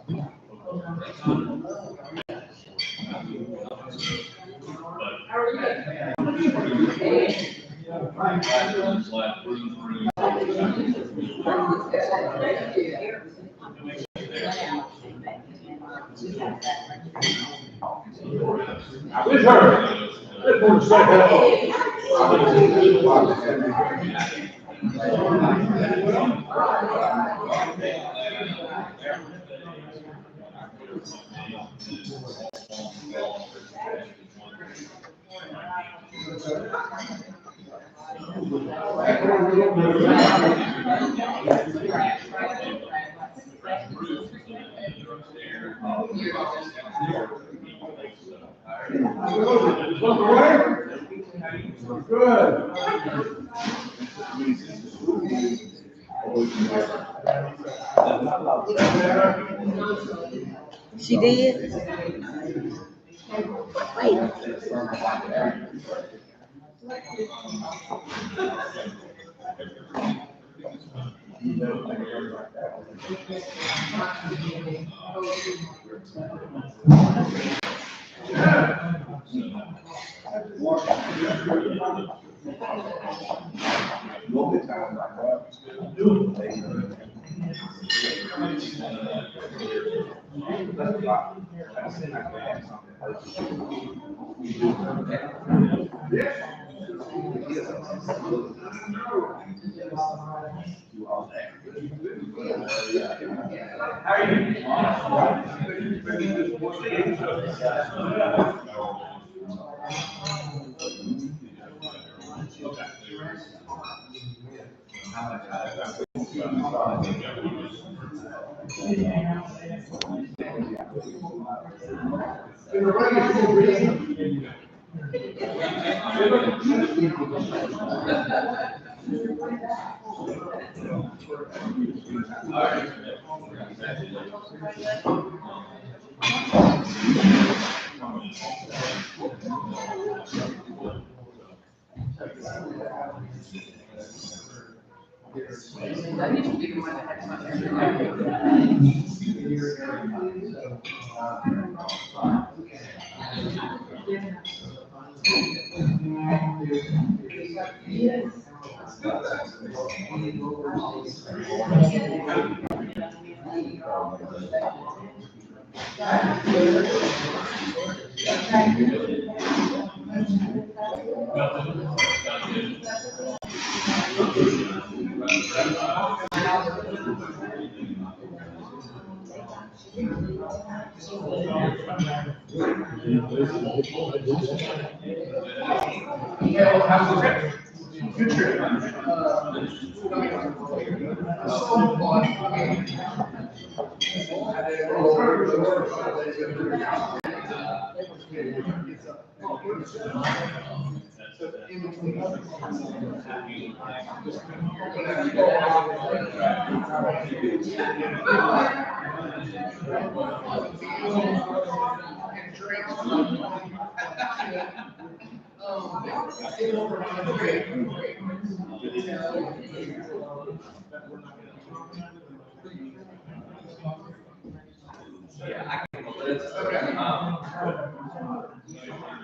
Who's her? This one's second. Good. She did? Wait.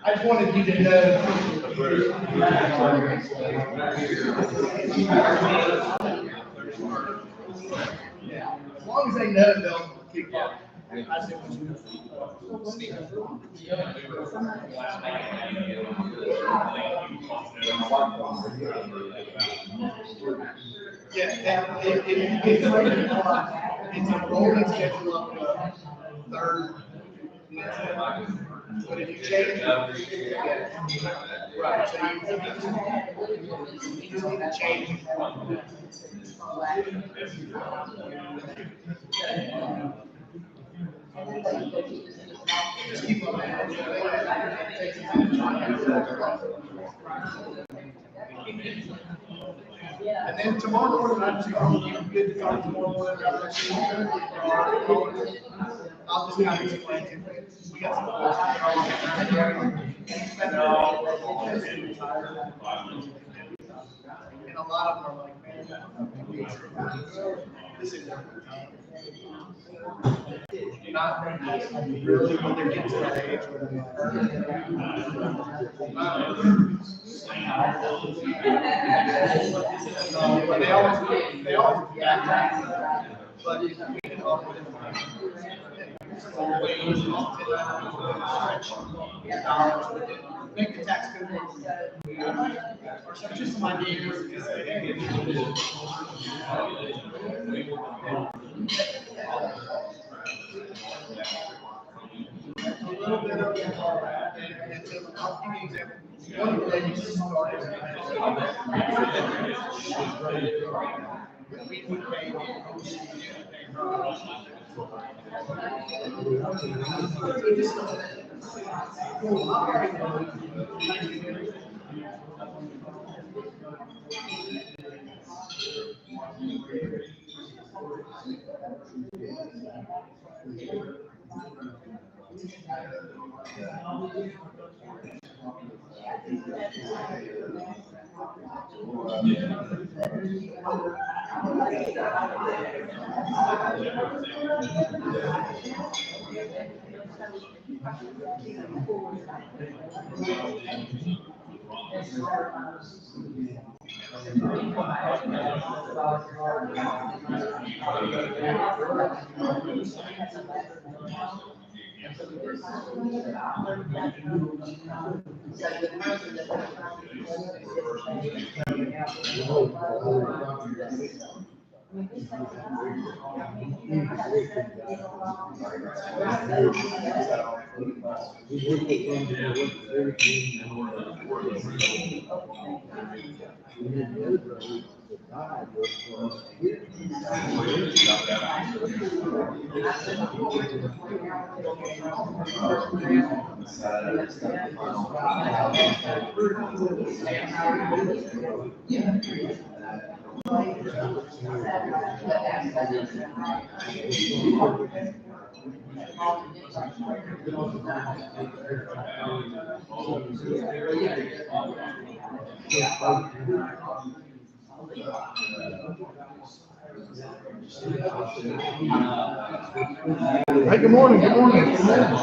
I just wanted you to know. As long as they know, they'll keep up. I said, yeah, it's a rolling schedule of third. But if you change it, right, so you just need to change it. Just keep on that. And then tomorrow morning, I'm just going to be good to talk tomorrow morning about that. I'll just kind of explain to you. We got some and they're all retired. And a lot of them are like, man, this is Not really when they're getting to that age. But they always backtrack. But we can help them. Make the tax code. Or just some ideas. A little bit of, and so I'll give you an example. One of the ladies started. We paid Hey, good morning, good morning. Good morning.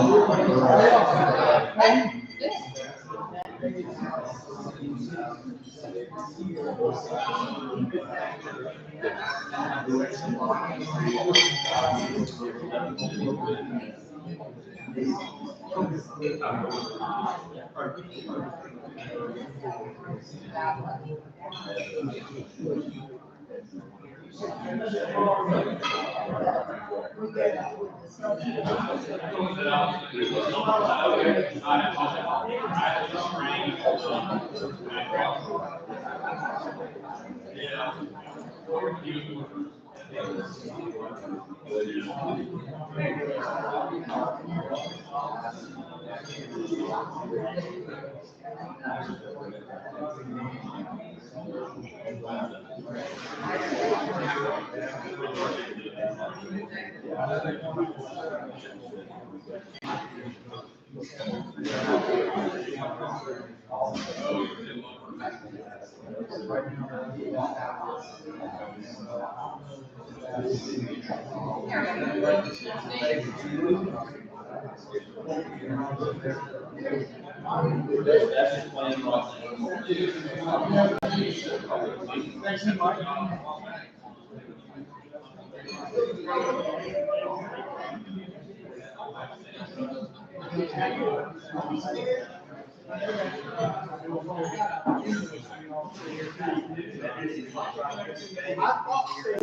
I thought so,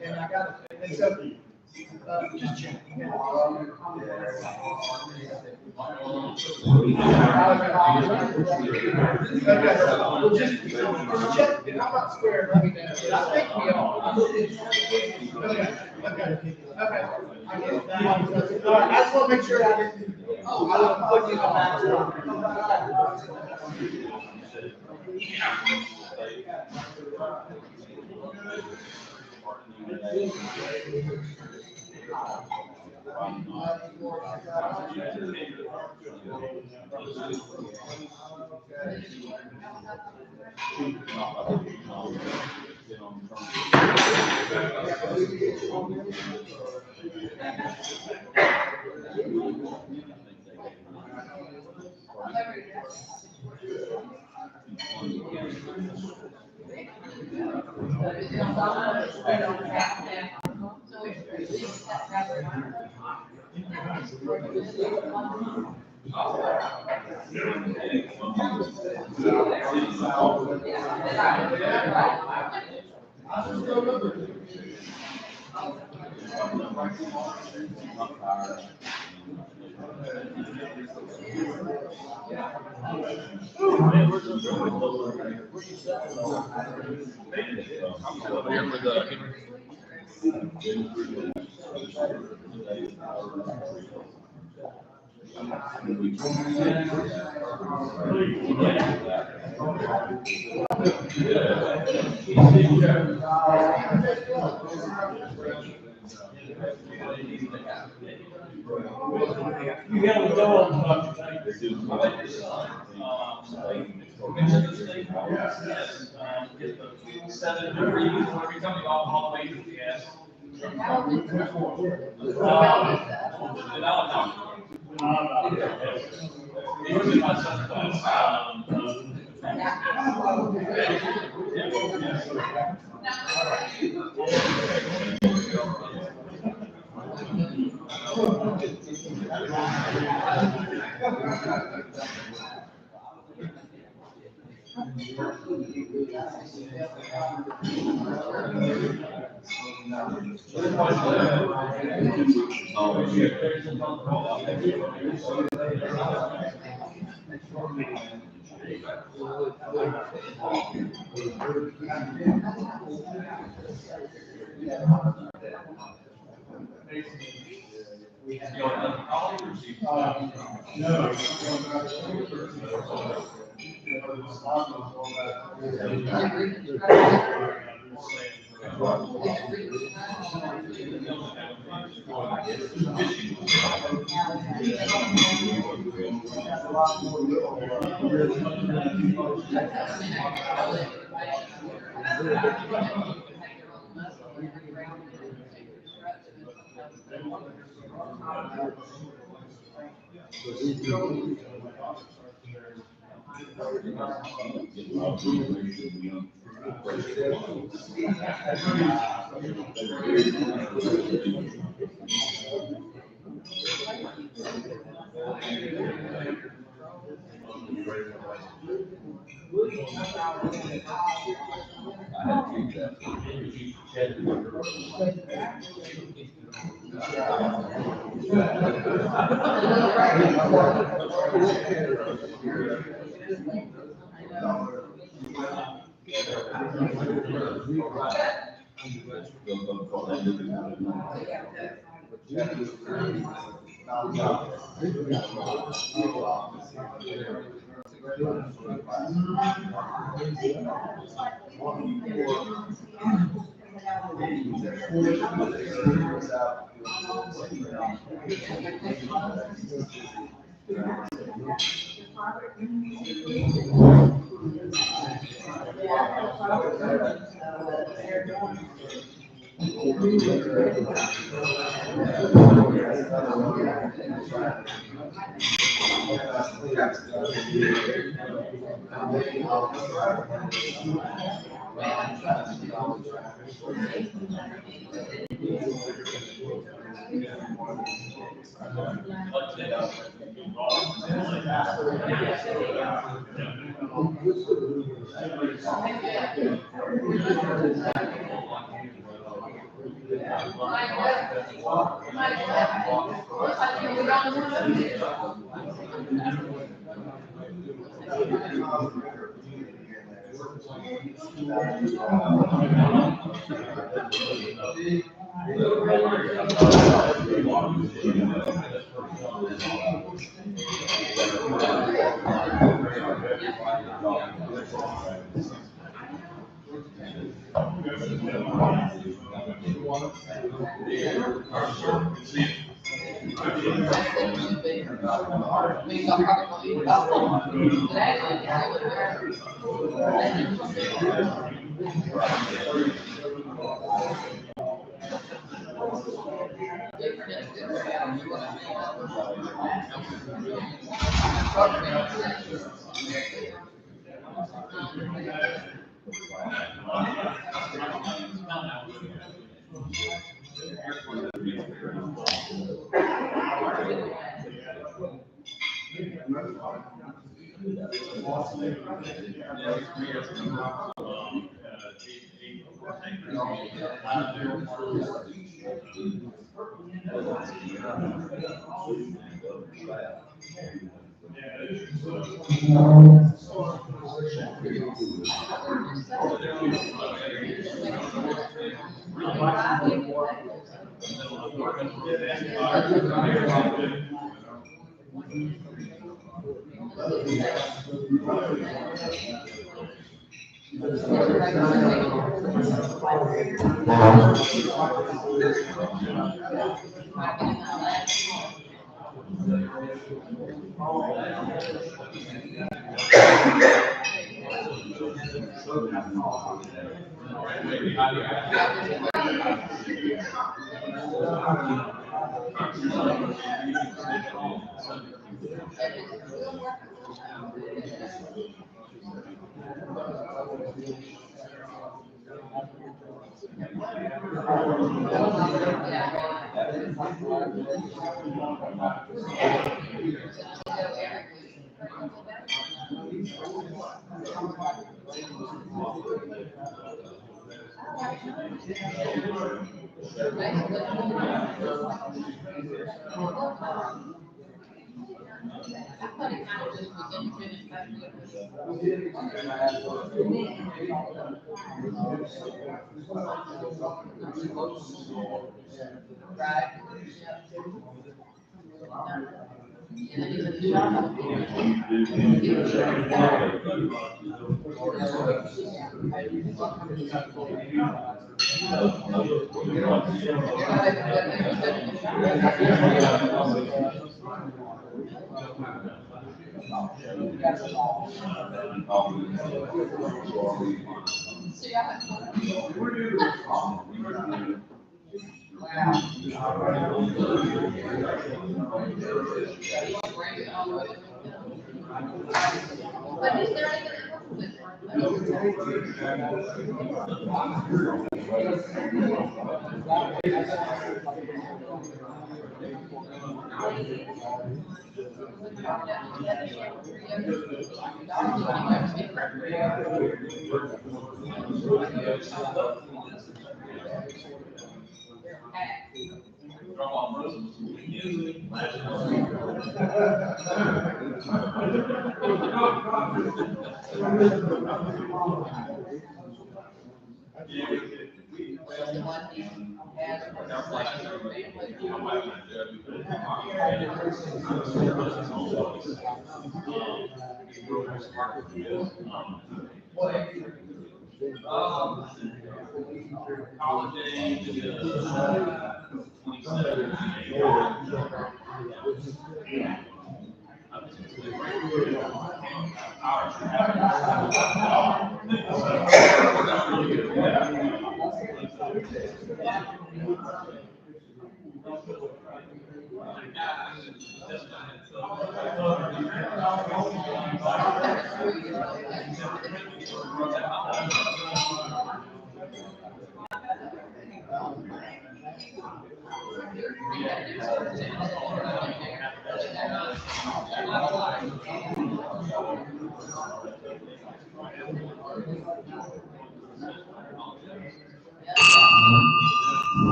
and I got it. And so, just check. Okay, well, just check. I'm not squaring everything. I think we are. Okay, okay, okay. I get it. All right, I just want to make sure I didn't. Oh, I don't put you on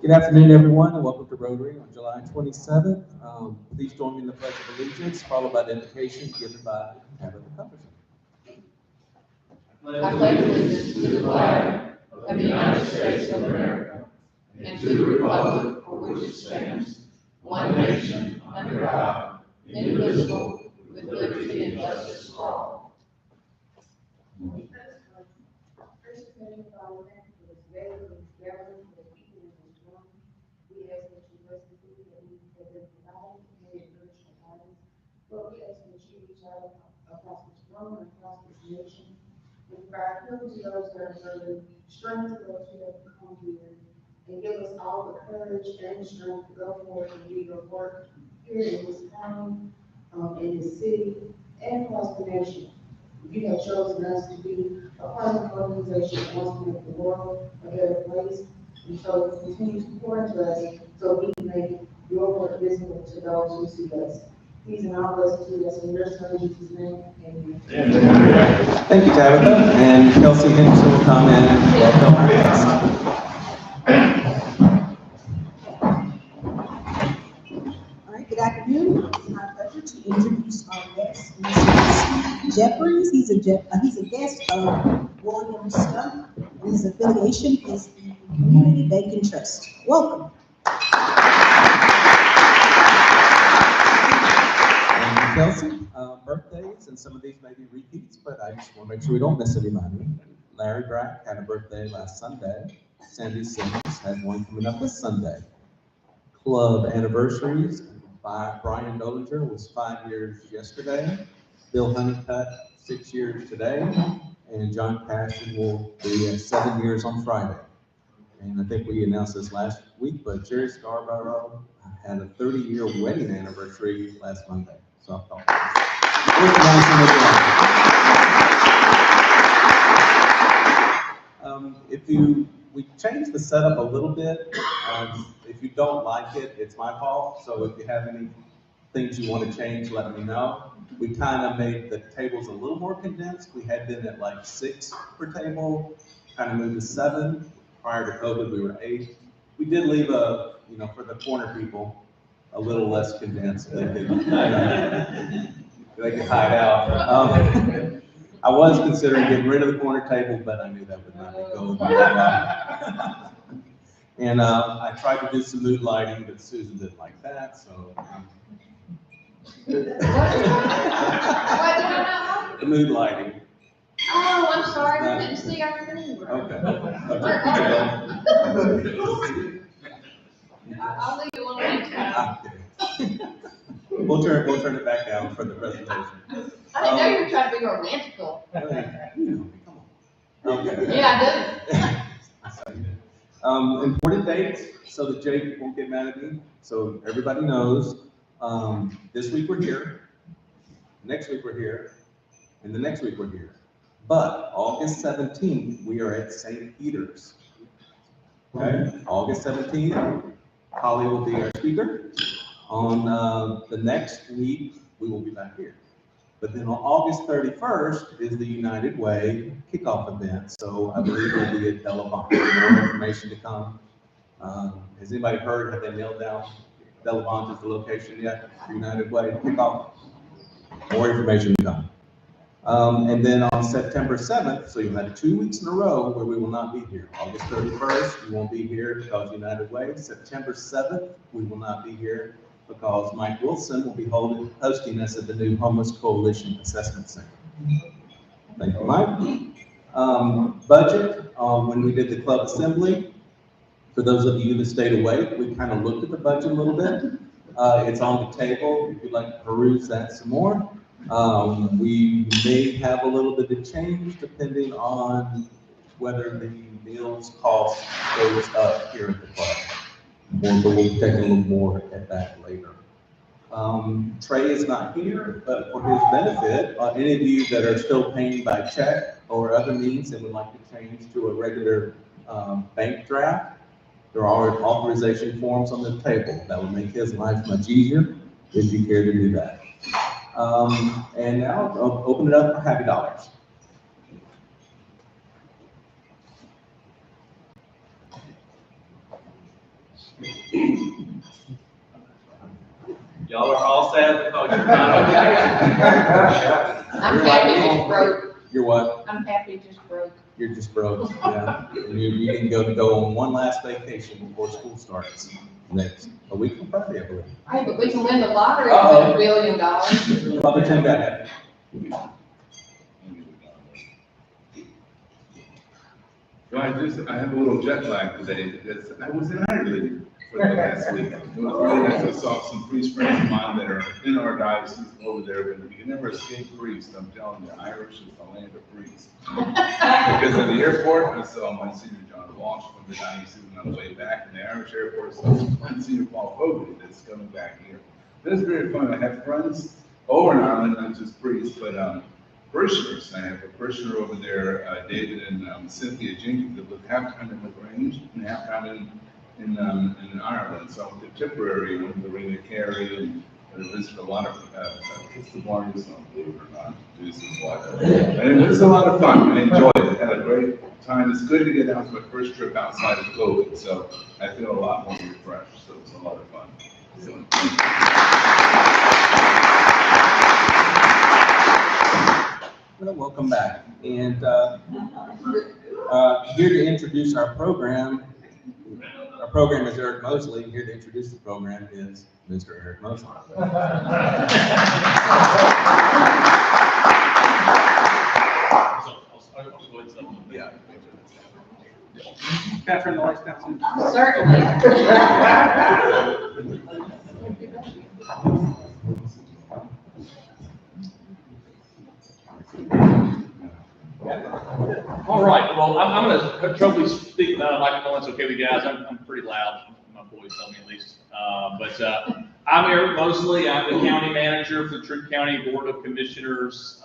Good afternoon, everyone, and welcome to Rotary on July 27th. Please join me in the Pledge of Allegiance, followed by the invocation given by Tabitha Cumberson. I pledge allegiance to the flag of the United States of America and to the republic for which it stands, one nation, under God, indivisible, with liberty and justice for all. First Amendment Parliament is ready to govern the people in this room. We ask that you bless the people that we have been provided in the original times. Lord, we ask that you reach out across this room and across this nation. We provide food to those that are serving strength to those who have come here, and give us all the courage and strength to go forward and do your work here in this county, in this city, and across the nation. You have chosen us to be a part of an organization that wants to make the world a better place. And so continue to pour into us so we can make your work visible to those who see us. Please and all blessings to us in your son Jesus' name. Amen. Thank you, Tabitha. And Kelsey Henderson will come in and welcome our guest. All right, good afternoon. It's my pleasure to introduce our guest, Mr. Steve Jeffries. He's a guest of William Stump, and his affiliation is the Community Banking Trust. Welcome. Thank you, Kelsey. Birthdays, and some of these may be repeats, but I just want to make sure we don't miss anybody. Larry Brack had a birthday last Sunday. Sandy Simmons had one coming up this Sunday. Club anniversaries. Brian Dollinger was 5 years yesterday. Bill Honeycutt, 6 years today. And John Passion will be 7 years on Friday. And I think we announced this last week, but Jerry Scarborough had a 30-year wedding anniversary last Monday. So I thought we changed the setup a little bit. If you don't like it, it's my fault. So if you have any things you want to change, let me know. We kind of made the tables a little more condensed. We had been at like 6 per table, kind of moved to 7. Prior to COVID, we were 8. We did leave for the corner people, a little less condensed. They could hide out. I was considering getting rid of the corner table, but I knew that would not be going very well. And I tried to do some mood lighting, but Susan didn't like that, so. The mood lighting. Oh, I'm sorry, I didn't see everything. Okay. I'll leave it alone next time. We'll turn it back down for the presentation. I didn't know you were trying to be romantical. Come on. Okay. Yeah, I did. Important dates, so that Jake won't get mad at me, so everybody knows. This week we're here, next week we're here, and the next week we're here. But August 17th, we are at St. Peter's. Okay, August 17th, Holly will be our speaker. On the next week, we will be back here. But then on August 31st is the United Way kickoff event. So I believe we'll be at Bellevant. More information to come. Has anybody heard, have they nailed down Bellevant is the location yet for United Way kickoff? More information to come. And then on September 7th, so you'll have 2 weeks in a row where we will not be here. August 31st, we won't be here because United Way. September 7th, we will not be here because Mike Wilson will be hosting us at the new Homeless Coalition Assessment Center. Thank you, Mike. Budget, when we did the club assembly, for those of you that stayed awake, we kind of looked at the budget a little bit. It's on the table if you'd like to peruse that some more. We may have a little bit of change depending on whether the meals cost goes up here at the club. But we'll take a little more at that later. Trey is not here, but for his benefit, any of you that are still paying by check or other means and would like to change to a regular bank draft, there are authorization forms on the table that will make his life much easier if you care to do that. And now I'll open it up for Happy Dollars. Y'all are all sad because you're not I'm happy just broke. You're what? I'm happy just broke. You're just broke, yeah. And you didn't go on one last vacation before school starts next, a week from Friday, I believe. Hey, but we can win the lottery and win $1 billion. Probably 10 got happy. Go Well, I have a little jet lag today because I was in Ireland for the last week. It was really nice. I saw some priest friends of mine that are in our diocese over there, but you can never escape priests. I'm telling you, Irish is the land of priests. Because at the airport, I saw Monsignor John Walsh from the diocese on the way back, and the Irish airport, so Monsignor Paul Hogan that's coming back here. But it's very fun. I have friends over in Ireland, not just priests, but parishioners. I have a parishioner over there, David and Cynthia Jenkins, that live half-time in LaGrange and half-time in Ireland. So I'm temporary, I went to Rena Carey and I visited a lot of Crystal Barnes, believe it or not, this is what. And it was a lot of fun. I enjoyed it. Had a great time. It's good to get out for my first trip outside of COVID, so I feel a lot more refreshed. So it's a lot of fun. So, Well, welcome back. And here to introduce our program is Eric Mosley. Here to introduce the program is Mr. Eric Mosley. Yeah. Can I turn the lights down? Certainly. All right, well, I'm going to totally speak about a microphone. It's okay with you guys. I'm pretty loud. My boys tell me at least. I'm Eric Mosley. I'm the county manager for the Truth County Board of Commissioners.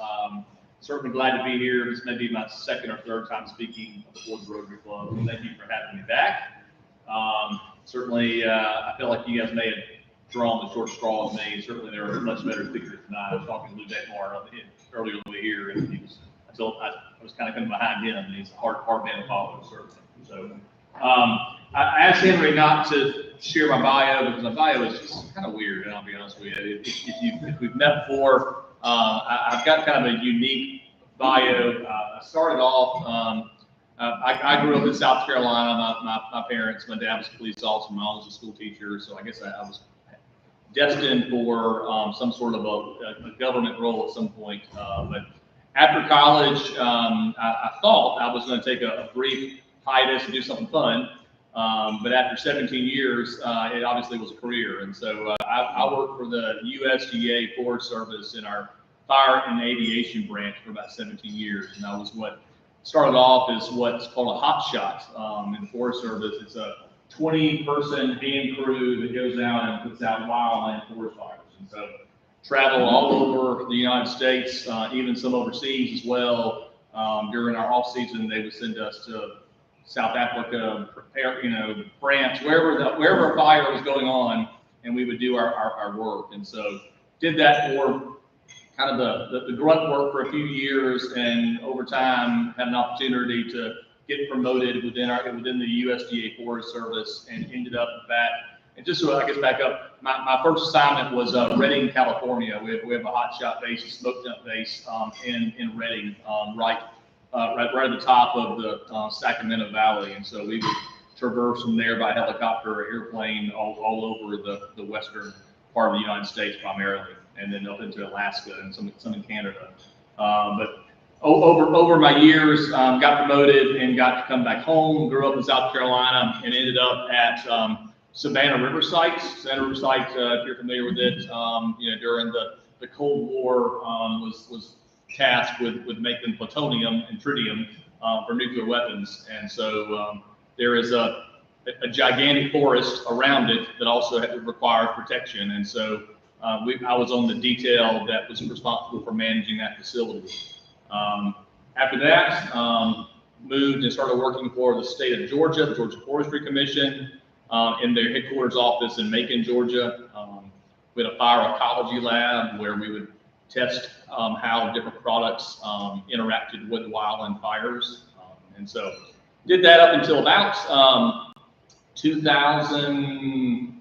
Certainly glad to be here. This may be my second or third time speaking at the Board of Rotary Club. Thank you for having me back. Certainly, I feel like you guys may have drawn the short straw with me. Certainly, there are much better speakers than I was talking to Lou Detmar earlier in the year, and he was. I was kind of coming behind him, and he's a hard man to follow, certainly. So I asked Henry not to share my bio because my bio is just kind of weird, and I'll be honest with you. If we've met before, I've got kind of a unique bio. I started off, I grew up in South Carolina. My parents, my dad was a police officer, my mom was a school teacher, so I guess I was destined for some sort of a government role at some point. But after college, I thought I was going to take a brief hiatus and do something fun. But after 17 years, it obviously was a career. And so I worked for the USDA Forest Service in our fire and aviation branch for about 17 years. And I was what started off as what's called a hot shot in the Forest Service. It's a 20-person hand crew that goes out and puts out wildland forest fires. And so travel all over the United States, even some overseas as well. During our off season, they would send us to South Africa, France, wherever a fire was going on, and we would do our work. And so did that for kind of the grunt work for a few years, and over time had an opportunity to get promoted within the USDA Forest Service, and ended up with that. And just so I guess back up, my first assignment was Redding, California. We have a hot shot base, a smoke dump base in Redding, right at the top of the Sacramento Valley. And so we would traverse from there by helicopter or airplane all over the western part of the United States primarily, and then up into Alaska and some in Canada. But over my years, got promoted and got to come back home. Grew up in South Carolina and ended up at Savannah River Site. Savannah River Site, if you're familiar with it, during the Cold War, was tasked with making plutonium and tritium for nuclear weapons. And so there is a gigantic forest around it that also requires protection. And so I was on the detail that was responsible for managing that facility. After that, moved and started working for the state of Georgia, the Georgia Forestry Commission, in their headquarters office in Macon, Georgia. We had a fire ecology lab where we would test how different products interacted with wildland fires. And so did that up until about 2010,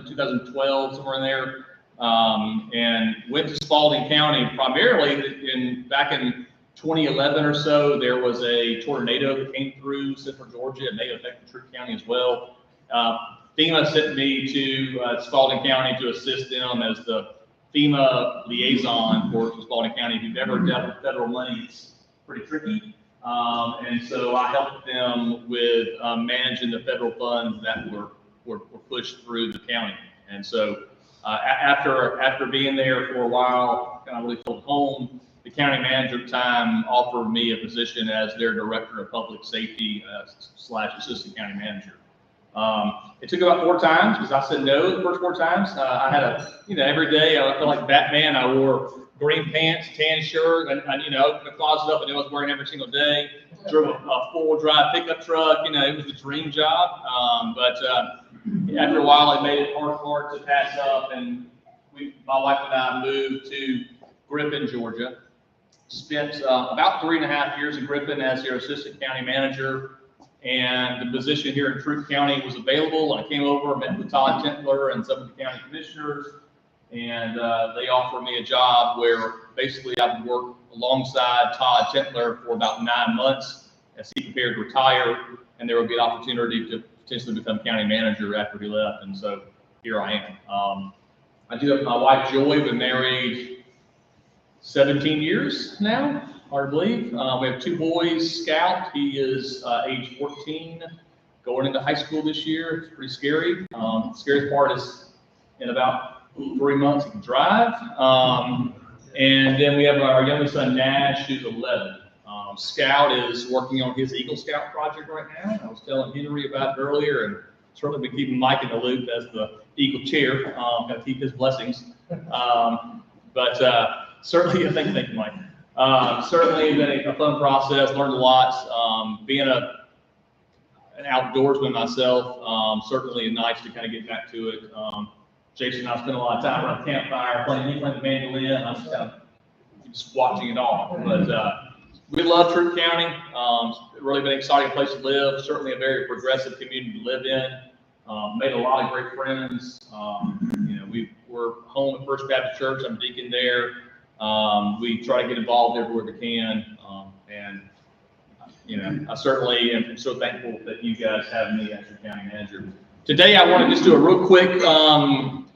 2012, somewhere in there. And went to Spalding County primarily back in 2011 or so. There was a tornado that came through central Georgia and may affect Truth County as well. FEMA sent me to Spalding County to assist them as the FEMA liaison for Spalding County. If you've ever dealt with federal money, it's pretty tricky. And so I helped them with managing the federal funds that were pushed through the county. And so after being there for a while, kind of really felt home, the county manager at the time offered me a position as their director of public safety / assistant county manager. It took about 4 times because I said no the first 4 times. I had every day I felt like Batman. I wore green pants, tan shirt, and opened the closet up and I was wearing every single day. Drove a 4-wheel-drive pickup truck. It was the dream job. But after a while, I made it hard to pass up, and my wife and I moved to Griffin, Georgia. Spent about 3.5 years in Griffin as their assistant county manager. And the position here in Troup County was available. I came over, met with Todd Tentler and some of the county commissioners, and they offered me a job where basically I would work alongside Todd Tentler for about 9 months as he prepared to retire, and there would be an opportunity to potentially become county manager after he left. And so here I am. I do have my wife Joy. We've been married 17 years now, hard to believe. We have 2 boys. Scout, he is age 14, going into high school this year. It's pretty scary. The scariest part is in about 3 months he can drive. And then we have our youngest son Nash, who's 11. Scout is working on his Eagle Scout project right now. I was telling Henry about it earlier, and certainly been keeping Mike in the loop as the Eagle chair. Got to keep his blessings. But certainly, thank you, Mike. Certainly been a fun process, learned a lot. Being an outdoorsman myself, certainly nice to kind of get back to it. Jason and I spent a lot of time around the campfire playing the mandolin. I'm just kind of just watching it all. But we love Troup County. It's really been an exciting place to live. Certainly a very progressive community to live in. Made a lot of great friends. We're home at First Baptist Church. I'm deacon there. We try to get involved everywhere we can. I certainly am so thankful that you guys have me as your county manager. Today, I want to just do a real quick,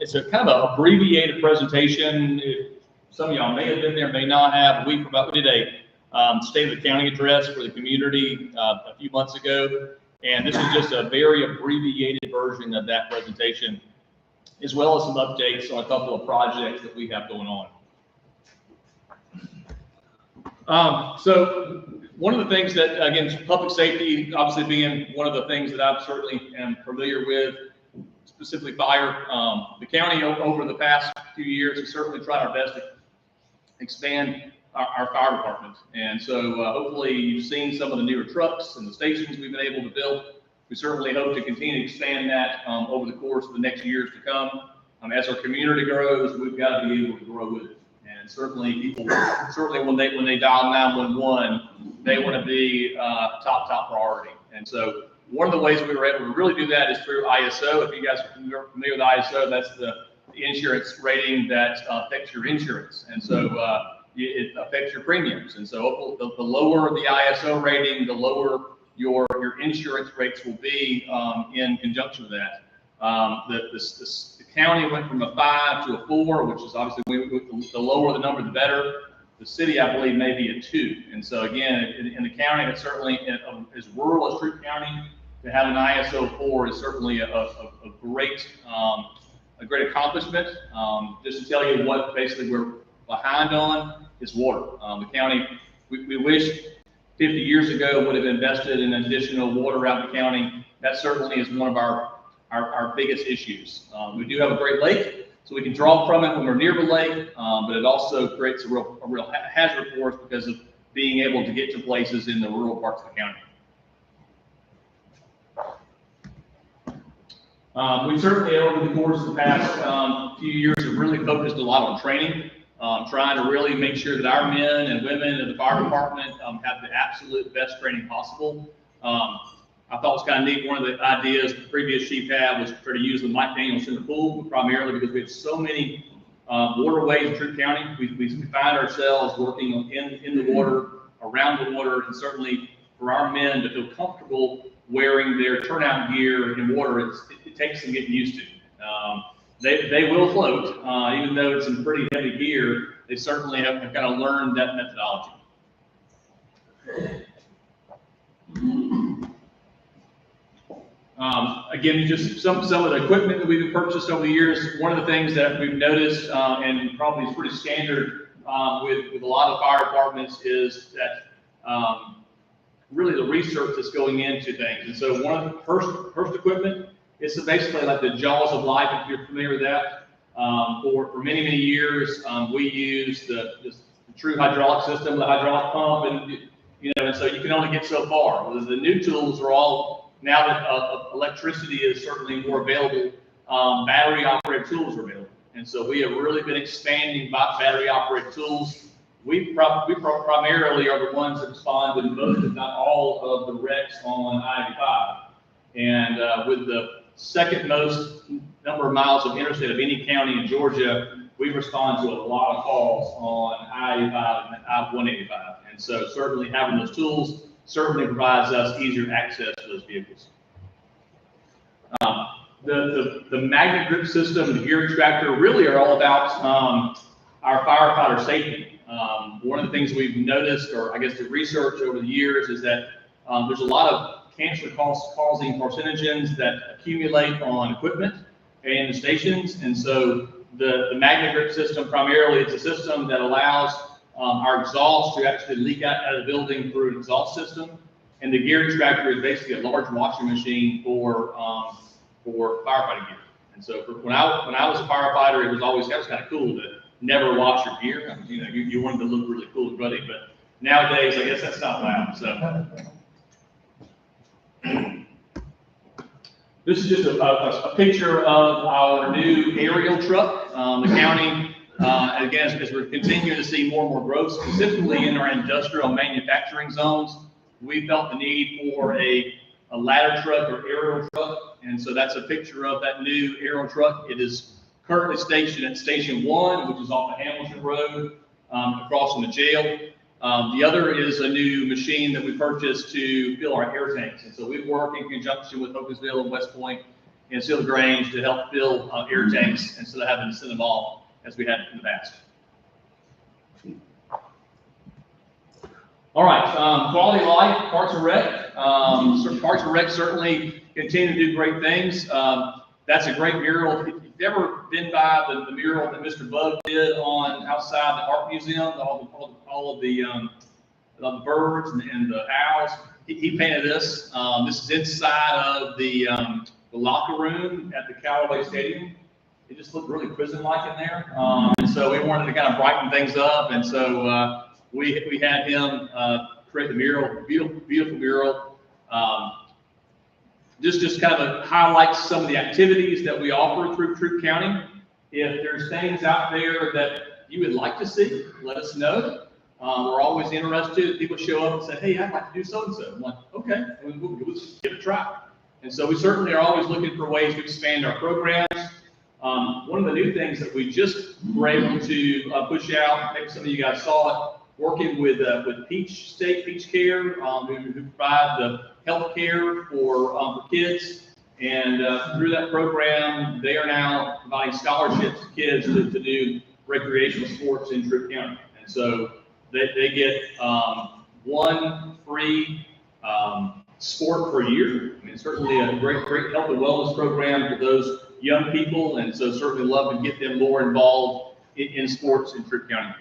it's a kind of an abbreviated presentation. Some of y'all may have been there, may not have. We did a State of the County address for the community a few months ago. And this is just a very abbreviated version of that presentation, as well as some updates on a couple of projects that we have going on. So one of the things that, again, public safety, obviously being one of the things that I certainly am familiar with, specifically fire. The county over the past few years has certainly tried our best to expand our fire department. And so hopefully you've seen some of the newer trucks and the stations we've been able to build. We certainly hope to continue to expand that over the course of the next years to come. As our community grows, we've got to be able to grow with it. And certainly people, when they dial 911, they want to be top priority. And so one of the ways we were able to really do that is through ISO. If you guys are familiar with ISO, that's the insurance rating that affects your insurance. And so it affects your premiums. And so the lower the ISO rating, the lower your insurance rates will be in conjunction with that. The county went from a 5 to a 4, which is obviously the lower the number, the better. The city, I believe, may be a 2. And so again, in the county, it's certainly as rural as Troup County, to have an ISO 4 is certainly a great accomplishment. Just to tell you what basically we're behind on is water. The county, we wish 50 years ago would have invested in additional water out in the county. That certainly is one of our biggest issues. We do have a great lake, so we can draw from it when we're near the lake, but it also creates a real hazard for us because of being able to get to places in the rural parts of the county. We certainly, over the course of the past few years, have really focused a lot on training, trying to really make sure that our men and women in the fire department have the absolute best training possible. I thought it was kind of neat. One of the ideas the previous chief had was to use the Mike Daniels in the pool, primarily because we have so many waterways in Troup County. We find ourselves working in the water, around the water, and certainly for our men to feel comfortable wearing their turnout gear in water, it takes some getting used to. they will float, even though it's in pretty heavy gear. They certainly have kind of learned that methodology. Again, just some of the equipment that we've purchased over the years. One of the things that we've noticed, and probably is pretty standard with a lot of fire departments, is that really the research that's going into things. And so one of the first equipment is basically like the Jaws of Life, if you're familiar with that. For many years, we used the true hydraulic system, the hydraulic pump, and and so you can only get so far. Well, the new tools are all, now that electricity is certainly more available, battery operated tools are available. And so we have really been expanding battery operated tools. We primarily are the ones that respond to most, if not all, of the wrecks on I-85. And with the second most number of miles of interstate of any county in Georgia, we respond to a lot of calls on I-85 and I-185. And so certainly having those tools certainly provides us easier access to those vehicles. The magnet grip system and the gear extractor really are all about our firefighter safety. One of the things we've noticed, or I guess the research over the years, is that there's a lot of cancer-causing carcinogens that accumulate on equipment and the stations. And so the magnet grip system, primarily, it's a system that allows our exhaust to actually leak out of the building through an exhaust system. And the gear extractor is basically a large washing machine for firefighting gear. And so when I was a firefighter, that was kind of cool to never wash your gear. I mean, you wanted to look really cool and ruddy, but nowadays, I guess that's not allowed. So this is just a picture of our new aerial truck. The county, again, as we're continuing to see more and more growth, specifically in our industrial manufacturing zones, we felt the need for a ladder truck or aerial truck. And so that's a picture of that new aerial truck. It is currently stationed at Station 1, which is off the Hamilton Road, across from the jail. The other is a new machine that we purchased to fill our air tanks. And so we work in conjunction with Hockeysville and West Point and Seal Grange to help fill air tanks instead of having to send them off as we had in the past. All right, quality of life, Parks and Rec. Parks and Rec certainly continue to do great things. That's a great mural. If you've ever been by the mural that Mr. Bug did on outside the Art Museum, all of the birds and the owls, he painted this. This is inside of the locker room at the Callaway Stadium. It just looked really prison-like in there. And so we wanted to kind of brighten things up. And so we had him create the mural, beautiful mural. Just kind of highlights some of the activities that we offer through Troup County. If there's things out there that you would like to see, let us know. We're always interested. People show up and say, hey, I'd like to do so-and-so. I'm like, okay, we'll just give it a try. And so we certainly are always looking for ways to expand our programs. One of the new things that we just were able to push out, maybe some of you guys saw it, working with Peach State Peach Care, who provide the health care for kids. And through that program, they are now providing scholarships to kids to do recreational sports in Troup County. And so they get one free sport per year. I mean, certainly a great health and wellness program for those young people. And so certainly love to get them more involved in sports in Troup County.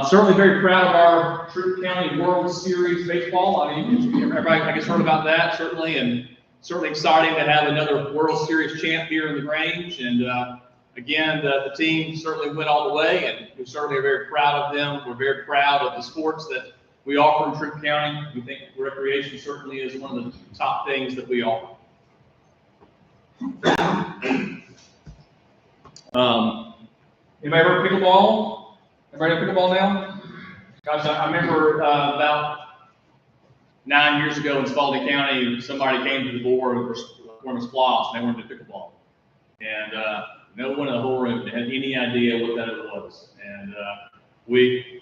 Certainly very proud of our Troup County World Series baseball. I mean, everybody, I guess, heard about that, certainly, and certainly exciting to have another World Series champ here in the Grange. And again, the team certainly went all the way, and we certainly are very proud of them. We're very proud of the sports that we offer in Troup County. We think recreation certainly is one of the top things that we offer. Anybody heard of pickleball? Everybody know pickleball now? Gosh, I remember about 9 years ago in Spalding County, somebody came to the board for one of the splosh, and they wanted to do pickleball. And no one in the whole room had any idea what that was. And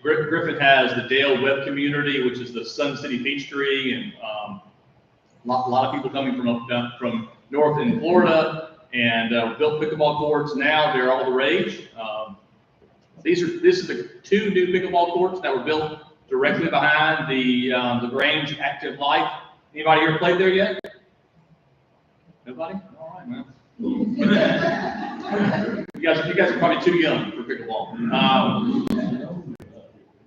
Griffin has the Dale Web community, which is the Sun City Peachtree, and a lot of people coming from north in Florida, and built pickleball courts. Now they're all the rage. This is the 2 new pickleball courts that were built directly behind the Grange Active Life. Anybody here played there yet? Nobody? All right, man. You guys are probably too young for pickleball.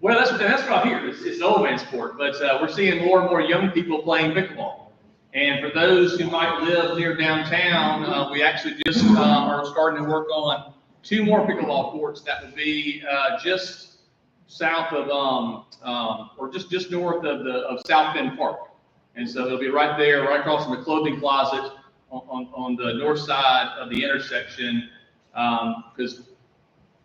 Well, that's what I hear. It's an old man sport, but we're seeing more and more young people playing pickleball. And for those who might live near downtown, we actually just are starting to work on 2 more pickleball courts that will be just south of or just north of South Bend Park. And so they'll be right there, right across from the clothing closet on the north side of the intersection.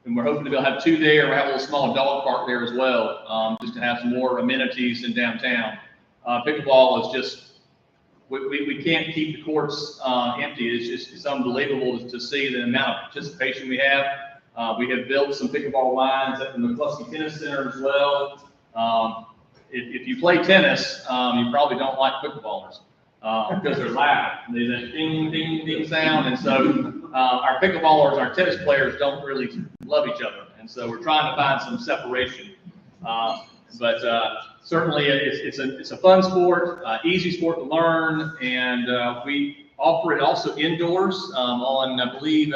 And we're hoping to be able to have 2 there. We'll have a little small dog park there as well, just to have some more amenities in downtown. Pickleball is just, we can't keep the courts empty. It's unbelievable to see the amount of participation we have. We have built some pickleball lines at the McCluskey Tennis Center as well. If you play tennis, you probably don't like pickleballers because they're loud. They that ding, ding, ding sound. And so our pickleballers, our tennis players don't really love each other. And so we're trying to find some separation. But certainly it's a fun sport, easy sport to learn. And we offer it also indoors on, I believe,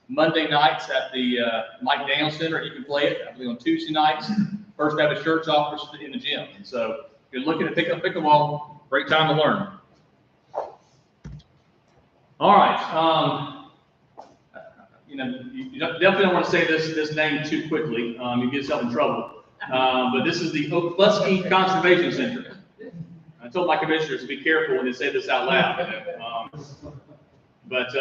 Monday nights at the Mike Daniel Center. You can play it, I believe, on Tuesday nights. First Baptist Church offers it in the gym. And so if you're looking to pick up pickleball, great time to learn. All right. You definitely don't want to say this name too quickly. You get yourself in trouble. But this is the Okfuskee Conservation Center. I told my commissioners to be careful when they say this out loud. But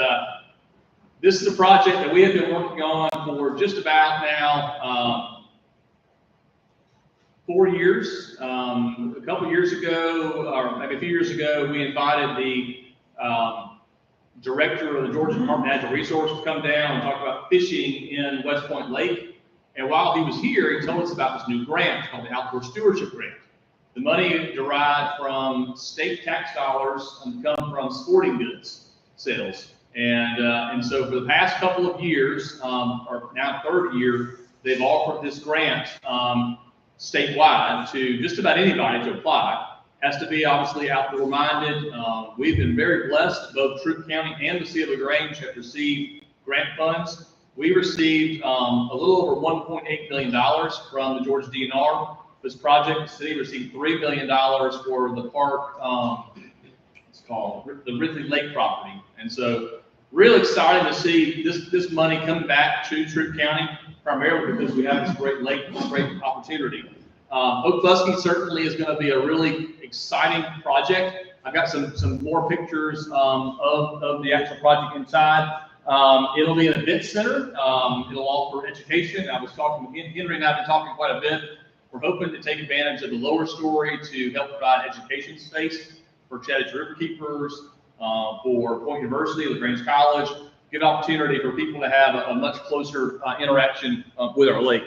this is a project that we have been working on for just about now 4 years. A couple years ago, or maybe a few years ago, we invited the director of the Georgia Department of Natural Resources to come down and talk about fishing in West Point Lake. And while he was here, he told us about this new grant called the Outdoor Stewardship Grant. The money derived from state tax dollars and come from sporting goods sales. And so for the past couple of years, or now 3rd year, they've offered this grant statewide to just about anybody to apply. Has to be obviously outdoor minded. We've been very blessed. Both Troup County and the City of LaGrange have received grant funds. We received a little over $1.8 million from the Georgia DNR. This project, the city received $3 million for the park. It's called the Ridley Lake property. And so really excited to see this money come back to Troup County, primarily because we have this great lake, this great opportunity. Okfuskee certainly is going to be a really exciting project. I've got some more pictures of the actual project inside. It'll be an event center. It'll offer education. I was talking, Henry and I have been talking quite a bit. We're hoping to take advantage of the lower story to help provide education space for Chattahoochee Riverkeepers, for Point University, LaGrange College, good opportunity for people to have a much closer interaction with our lake.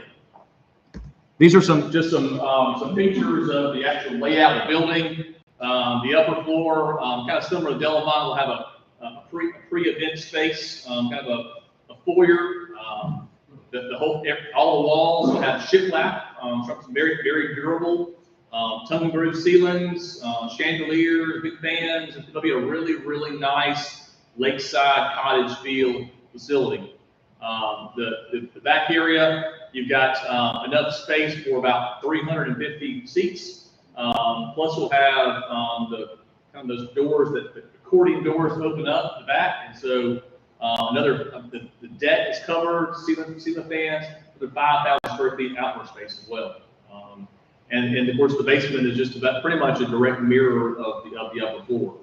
These are some pictures of the actual layout of the building. The upper floor, kind of similar to Delamont, will have a pre-event space, kind of a foyer. All the walls will have shiplap, something very, very durable, tongue-groove ceilings, chandeliers, big fans. It'll be a really, really nice lakeside cottage feel facility. The back area, you've got enough space for about 350 seats. Plus, we'll have the kind of those doors the accordion doors open up the back, and so the deck is covered, ceiling fans, for the 5,000 square feet outdoor space as well. And of course, the basement is just about pretty much a direct mirror of the upper floor.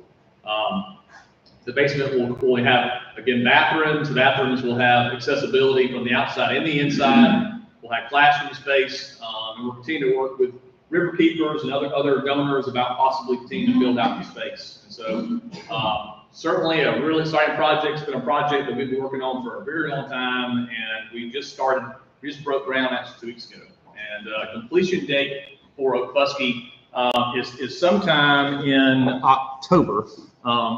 The basement will have, again, bathrooms. The bathrooms will have accessibility from the outside and the inside. We'll have classroom space, and we'll continue to work with riverkeepers and other donors about possibly continuing to build out the space. And so, certainly a really exciting project. It's been a project that we've been working on for a very long time, and we just broke ground actually 2 weeks ago. And completion date for Okfuskee is sometime in October.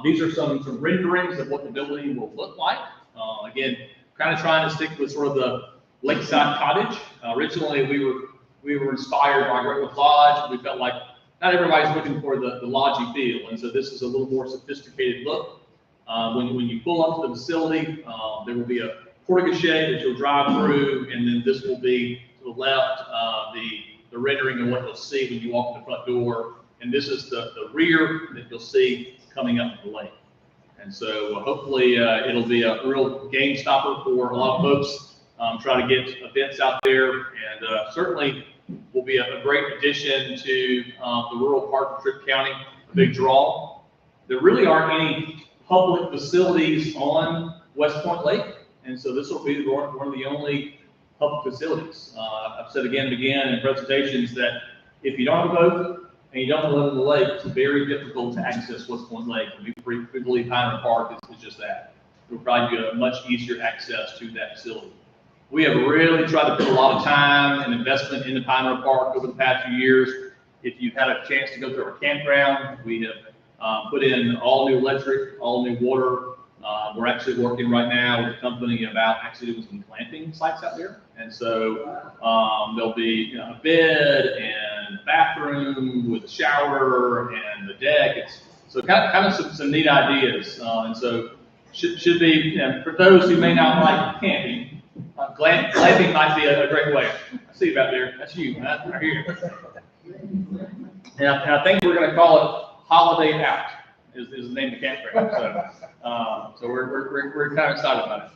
These are some renderings of what the building will look like. Again, kind of trying to stick with sort of the lakeside cottage. Originally, we were inspired by Redwood Lodge. We felt like not everybody's looking for the lodgy feel, and so this is a little more sophisticated look. When you pull up to the facility, there will be a portico that you'll drive through, and then this will be to the left, the rendering of what you'll see when you walk in the front door, and this is the rear that you'll see coming up to the lake. And so hopefully it'll be a real game stopper for a lot of folks. Try to get events out there, and certainly will be a great addition to the rural part of Tripp County, a big draw. There really aren't any public facilities on West Point Lake, and so this will be one of the only public facilities. I've said again and again in presentations that if you don't have a boat and you don't live in the lake, it's very difficult to access West Point Lake. We believe Pioneer Park is just that. It will probably be a much easier access to that facility. We have really tried to put a lot of time and investment into Pioneer Park over the past few years. If you've had a chance to go through our campground, we have put in all new electric, all new water. We're actually working right now with a company about actually doing some glamping sites out there. And so there'll be a bed and bathroom with a shower and the deck. So kind of some neat ideas. And so should be, for those who may not like camping, glamping might be a great way. I see you back there. That's you, right here. And I think we're going to call it Holiday Out is the name of the campground. So we're kind of excited about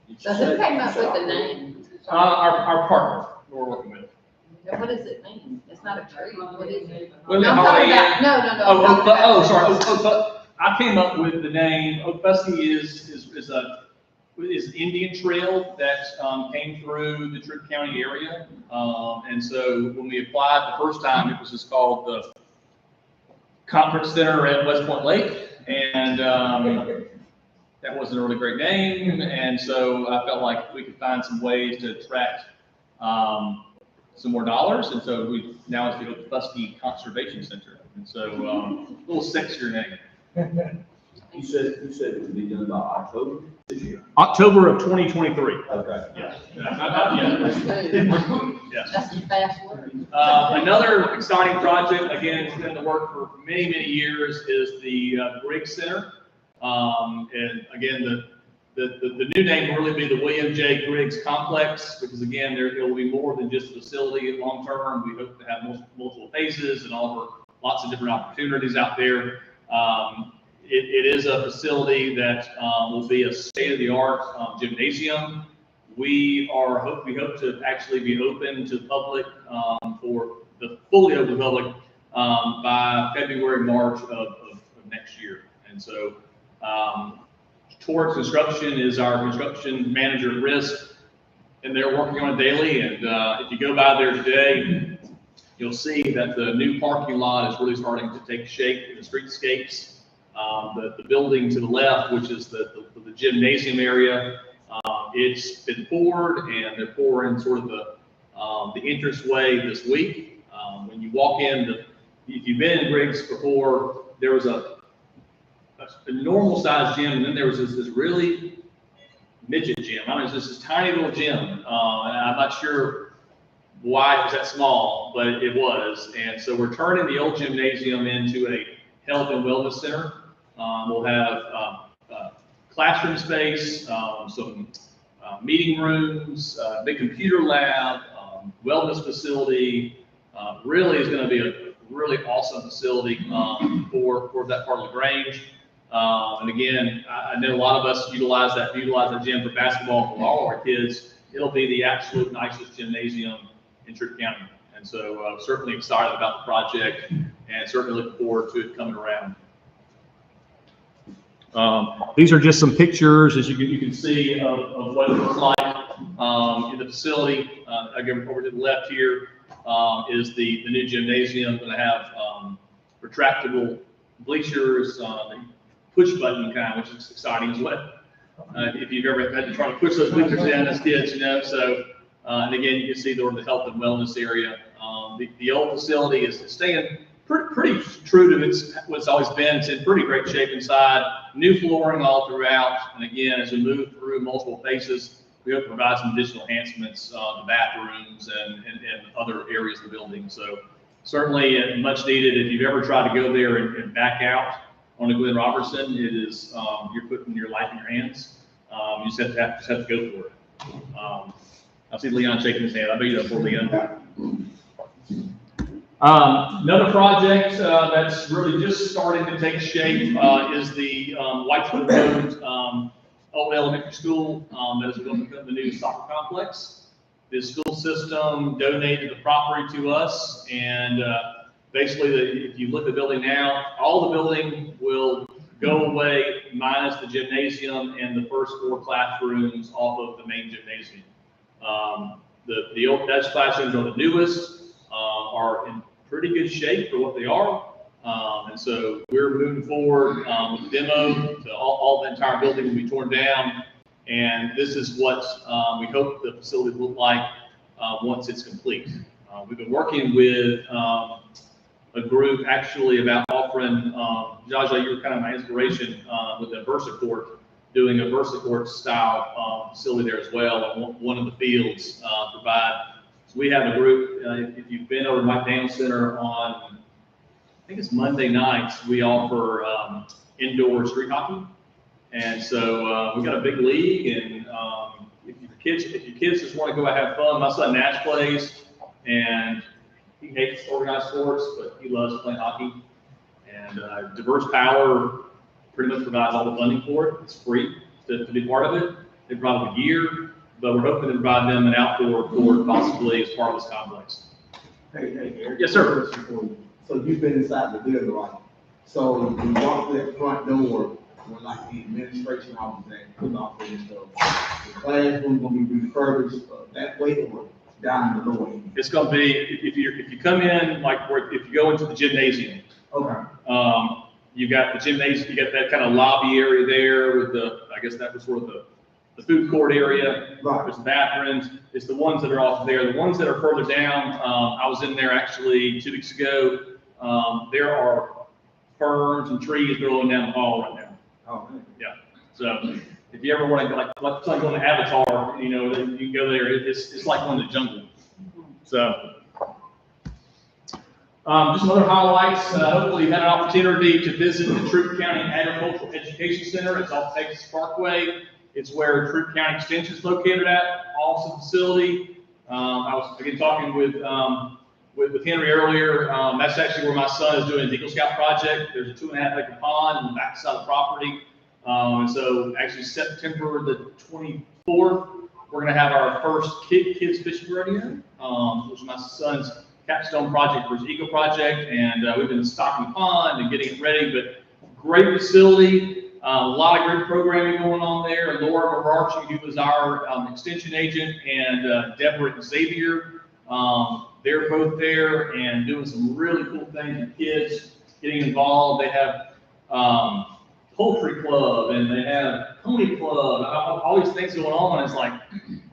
it. So who came up with the name? Our partner who we're working with. What does it mean? It's not a tree. What is it? What is it, I'm talking Holiday about, no. Sorry. I came up with the name. Okfuskee is Indian trail that came through the Tripp County area. And so when we applied the first time, it was just called the Conference Center at West Point Lake. And that wasn't a really great name. And so I felt like we could find some ways to attract some more dollars. And so now it's the Okfuskee Conservation Center. And so a little sexier name. You said it would be done by October this year? October of 2023. Okay. Yeah. That's a fast word. Another exciting project, again, it's been in the work for many, many years, is the Griggs Center. And again, the new name will really be the William J. Griggs Complex, because again, there will be more than just a facility long term. We hope to have multiple phases and offer lots of different opportunities out there. It is a facility that will be a state-of-the-art gymnasium. We hope to actually be open to the public fully open to the public by February, March of next year. And so Towards Construction is our construction manager at risk, and they're working on it daily. And if you go by there today, you'll see that the new parking lot is really starting to take shape in the streetscapes. The building to the left, which is the gymnasium area, it's been poured, and they're pouring sort of the entranceway this week. When you walk in, if you've been in Griggs before, there was a normal sized gym, and then there was this really midget gym. I mean, it's this tiny little gym, and I'm not sure why it was that small, but it was. And so we're turning the old gymnasium into a health and wellness center. We'll have classroom space, some meeting rooms, big computer lab, wellness facility. Really is going to be a really awesome facility for that part of LaGrange. And again, I know a lot of us utilize that gym for basketball for all our kids. It'll be the absolute nicest gymnasium in Tripp County. And so certainly excited about the project, and certainly looking forward to it coming around. These are just some pictures, as you can see, of what it looks like in the facility. Again, over to the left here is the new gymnasium. Going to have retractable bleachers, the push button kind, which is exciting as well. If you've ever had to try to push those bleachers in as kids, you know. So, and again, you can see the health and wellness area. The old facility is staying pretty true to what it's always been. It's in pretty great shape inside. New flooring all throughout. And again, as we move through multiple phases, we hope to provide some additional enhancements to bathrooms and other areas of the building. So certainly much needed. If you've ever tried to go there and back out on a Glenn Robertson, it is, you're putting your life in your hands. You just have to go for it. I see Leon shaking his hand. I bet you know for Leon. Another project that's really just starting to take shape is the Whitefoot Road old elementary school that is going to become the new soccer complex. The school system donated the property to us, and basically, if you look at the building now, all the building will go away minus the gymnasium and the first 4 classrooms off of the main gymnasium. The old Dutch classrooms are the newest, are in pretty good shape for what they are. And so we're moving forward with the demo. So all the entire building will be torn down. And this is what we hope the facility will look like once it's complete. We've been working with a group actually about offering, Jaja, you were kind of my inspiration with the VersaCourt, doing a VersaCourt style facility there as well on one of the fields provide. So we have a group, if you've been over to Mike Daniel Center on, I think it's Monday nights, we offer indoor street hockey. And so we've got a big league, and if your kids just want to go out and have fun, my son Nash plays, and he hates organized sports, but he loves playing hockey. And Diverse Power pretty much provides all the funding for it. It's free to be part of it. They provide them a year, but we're hoping to provide them an outdoor court possibly as part of this complex. Hey, Eric. Yes, sir. So you've been inside the building, right? So you walk through that front door, where like the administration office and put off and stuff. The classroom gonna be refurbished that way or down the way? It's going to be, if you come in, like if you go into the gymnasium, Okay. you got the gymnasium, you got that kind of lobby area there with I guess that was sort of the food court area. Right. There's the bathrooms. It's the ones that are off there. The ones that are further down, I was in there actually 2 weeks ago. There are ferns and trees growing down the hall right now. Oh, man. Yeah. So if you ever want to, like going to Avatar, you know, you can go there. It's like going to the jungle. So. Just some other highlights. Hopefully you've had an opportunity to visit the Troup County Agricultural Education Center. It's off Texas Parkway. It's where Troup County Extension is located at. Awesome facility. I was again talking with Henry earlier. That's actually where my son is doing an Eagle Scout project. There's a 2.5 acre pond on the back side of the property. And so actually September the 24th, we're going to have our first kids fishing rodeo, which is my son's capstone project for his Eagle project. And we've been stocking the pond and getting it ready, but great facility. A lot of great programming going on there. Laura Marachi, who was our extension agent, and Deborah and Xavier, they're both there and doing some really cool things with kids, getting involved. They have poultry club and they have pony club, all these things going on. It's like,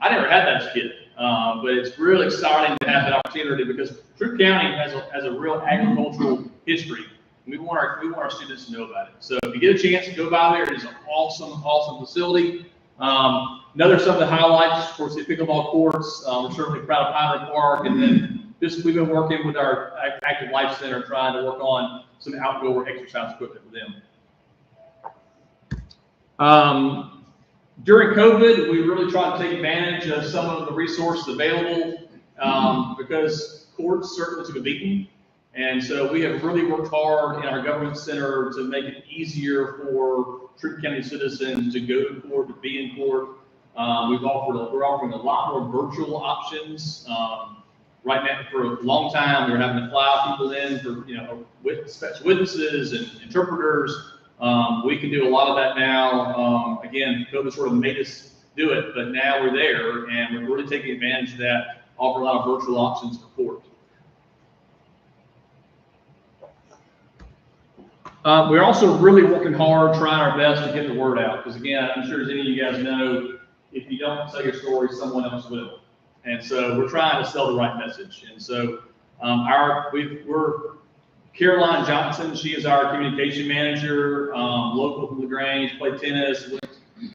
I never had that as a kid, but it's really exciting to have that opportunity because Troup County has a real agricultural history. We want our students to know about it. So if you get a chance to go by there, it is an awesome facility. Another some of the highlights, of course, the pickleball courts. We're certainly proud of Pine Ridge Park, and then we've been working with our Active Life Center, trying to work on some outdoor exercise equipment for them. During COVID, we really tried to take advantage of some of the resources available because courts certainly took a beating. And so we have really worked hard in our government center to make it easier for Troup County citizens to go to court, to be in court. We're offering a lot more virtual options. Right now, for a long time, we were having to fly people in for special witnesses and interpreters. We can do a lot of that now. Again, COVID sort of made us do it, but now we're there and we're really taking advantage of that. Offer a lot of virtual options for court. We're also really working hard, trying our best to get the word out. Because again, I'm sure as any of you guys know, if you don't tell your story, someone else will. And so we're trying to sell the right message. And so we're Caroline Johnson, she is our communication manager, local from LaGrange, played tennis, went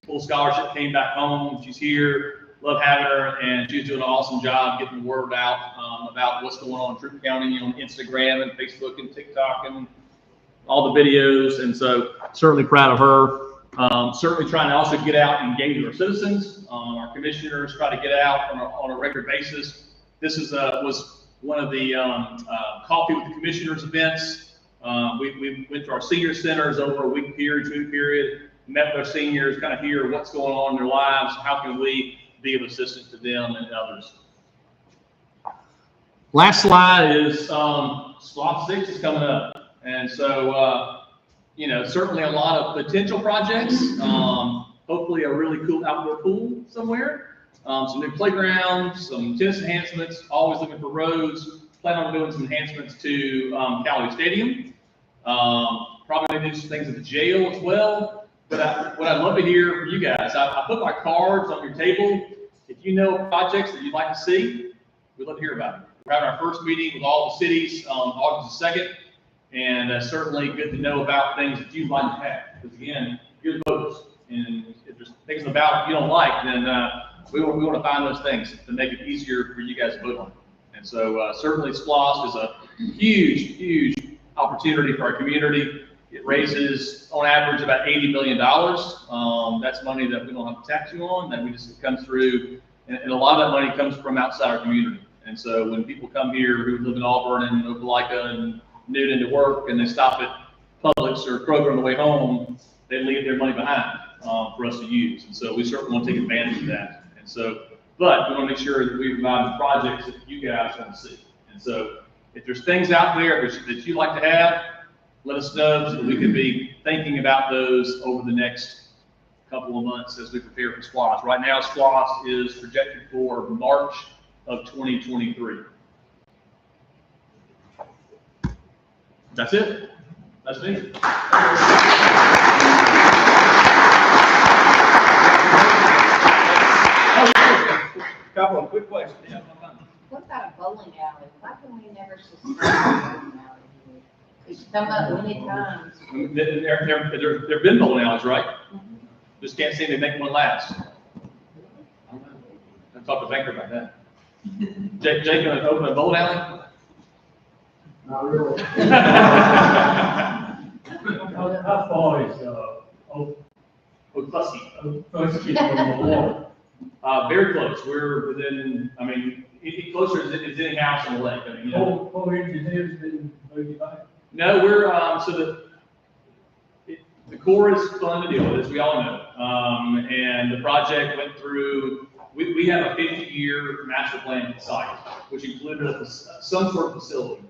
full scholarship, came back home. She's here, love having her, and she's doing an awesome job getting the word out about what's going on in Troup County on Instagram and Facebook and TikTok and all the videos. And so certainly proud of her. Certainly trying to also get out and engage our citizens. Our commissioners try to get out on a regular basis. This was one of the Coffee with the Commissioners events. We went to our senior centers over a week period, 2 period, met with our seniors, kind of hear what's going on in their lives, how can we be of assistance to them and others. Last slide is SWAP 6 is coming up. And so, certainly a lot of potential projects. Hopefully a really cool outdoor pool somewhere. Some new playgrounds, some tennis enhancements, always looking for roads. Plan on doing some enhancements to Callaway Stadium. Probably gonna do some things at the jail as well. But what I'd love to hear from you guys, I put my cards on your table. If you know projects that you'd like to see, we'd love to hear about it. We're having our first meeting with all the cities on August the 2nd. And certainly good to know about things that you'd like to have. Because again, you're the voters. And if there's things about you don't like, then we want to find those things to make it easier for you guys to vote on. And so certainly SPLOST is a huge, huge opportunity for our community. It raises, on average, about $80 million. That's money that we don't have to tax you on, that we just comes through. And a lot of that money comes from outside our community. And so when people come here who live in Auburn and Opelika and Newton to work, and they stop at Publix or Kroger on the way home, they leave their money behind for us to use. And so we certainly want to take advantage of that. And so, but we want to make sure that we provide the projects that you guys want to see. And so if there's things out there that you'd like to have, let us know so that we can be thinking about those over the next couple of months as we prepare for SPLOST. Right now, SPLOST is projected for March of 2023. That's it. That's me. Couple of quick questions. Yeah. What about a bowling alley? Why can we never sustain a bowling alley here? It's come up many times. There have been bowling alleys, right? Just can't seem to make one last. I talked to Banker about that. Jake, gonna open a bowling alley? Not really. How far is, Oklahoma from the water? Very close. We're within, closer as any house on the lake. Four inches has been moved back. No, we're, the Corps is fun to deal with, as we all know. And the project went through, we have a 50-year master plan site, which included some sort of facility.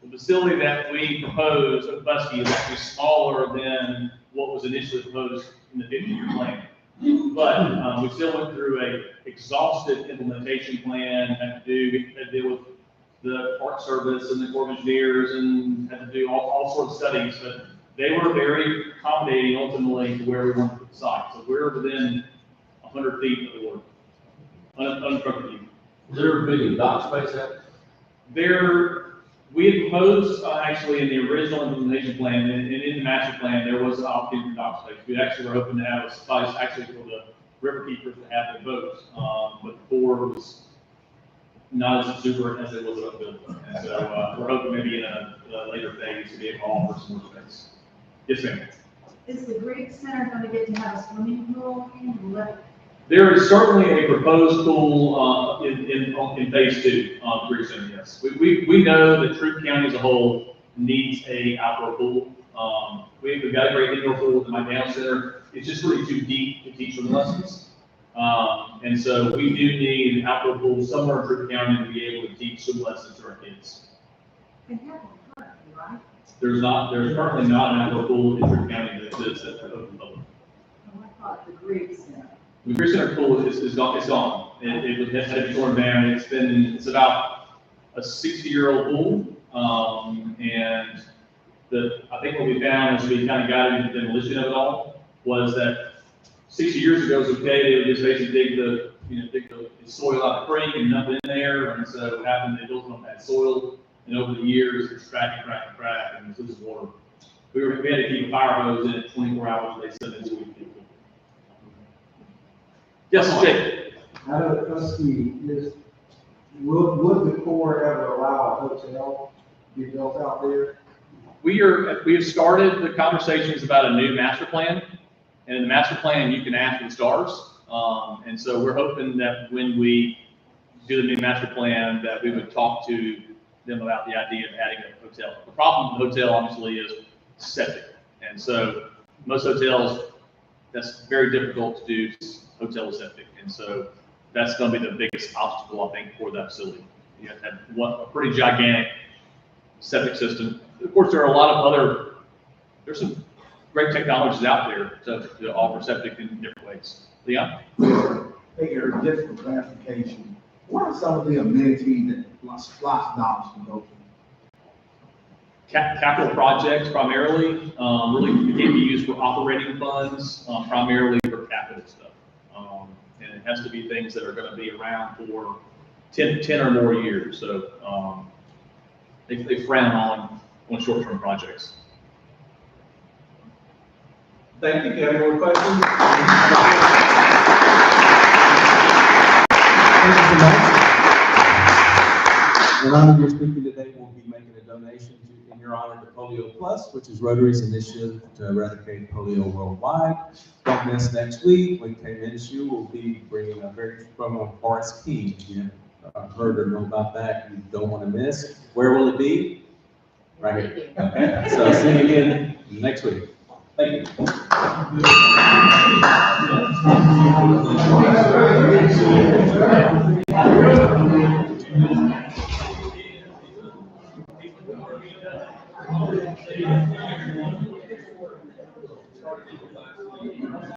The facility that we proposed at Busky is actually smaller than what was initially proposed in the 50-year plan. But we still went through a exhaustive implementation plan, had to deal with the Park Service and the Corps of Engineers, and had to do all sorts of studies. But they were very accommodating ultimately to where we wanted to put the site. So we're within 100 feet of the water, unobstructed view. Is there a big dock space out there? We had proposed, actually, in the original implementation plan and in the master plan, there was an opportunity for dock space. We actually were hoping to have a space actually for the river keepers to have their boats, but the Corps was not as exuberant as it was up built. And so we're hoping maybe in a later phase to be able to offer some more space. Yes, ma'am. Is the Greek Center going to get to have a swimming pool in? There is certainly a proposed pool in phase 2 on Greek Center, yes. We know that Troup County as a whole needs a outdoor pool. We've got a great indoor pool at my down center. It's just really too deep to teach swim lessons. And so we do need an outdoor pool somewhere in Troup County to be able to teach swim lessons to our kids. They have one currently, right? There's currently not an outdoor pool in Troup County that exists at the open public. I thought the Greek Center. The Greek Center pool is gone. It's gone. It had to be torn down. It's about a 60-year-old pool. And I think what we found as we kind of got into the demolition of it all was that 60 years ago it was okay. They would just basically dig the soil out of the creek and nothing in there. And so what happened, they built on that soil. And over the years, it's cracking, and this is water. We had to keep a fire hose in it 24 hours, they send it to people. Yes, Jake? I have a question, is, would the Corps ever allow a hotel to be built out there? We have started the conversations about a new master plan, and in the master plan, you can ask for the stars. And so we're hoping that when we do the new master plan, that we would talk to them about the idea of adding a hotel. The problem with the hotel, obviously, is septic. And so most hotels, that's very difficult to do, hotel with septic. And so that's going to be the biggest obstacle, I think, for that facility. You have to have a pretty gigantic septic system. Of course, there are a lot of there's some great technologies out there to offer septic in different ways. Leon? Hey, Eric, just for clarification, what are some of the amenities that SPOS dollars can go to? Capital projects primarily, really can be used for operating funds, primarily for capital stuff. And it has to be things that are going to be around for 10 or more years. So they frown on short-term projects. Thank you. Do you have any more questions? Thank you so much. In honor of your speaking today, we'll be making a donation in your honor to Polio Plus, which is Rotary's initiative to eradicate polio worldwide. Don't miss next week when Kay Minshew will be bringing a very from Forest King. You heard or know about that, you don't want to miss. Where will it be? Right here. Okay. So see you again next week. Thank you.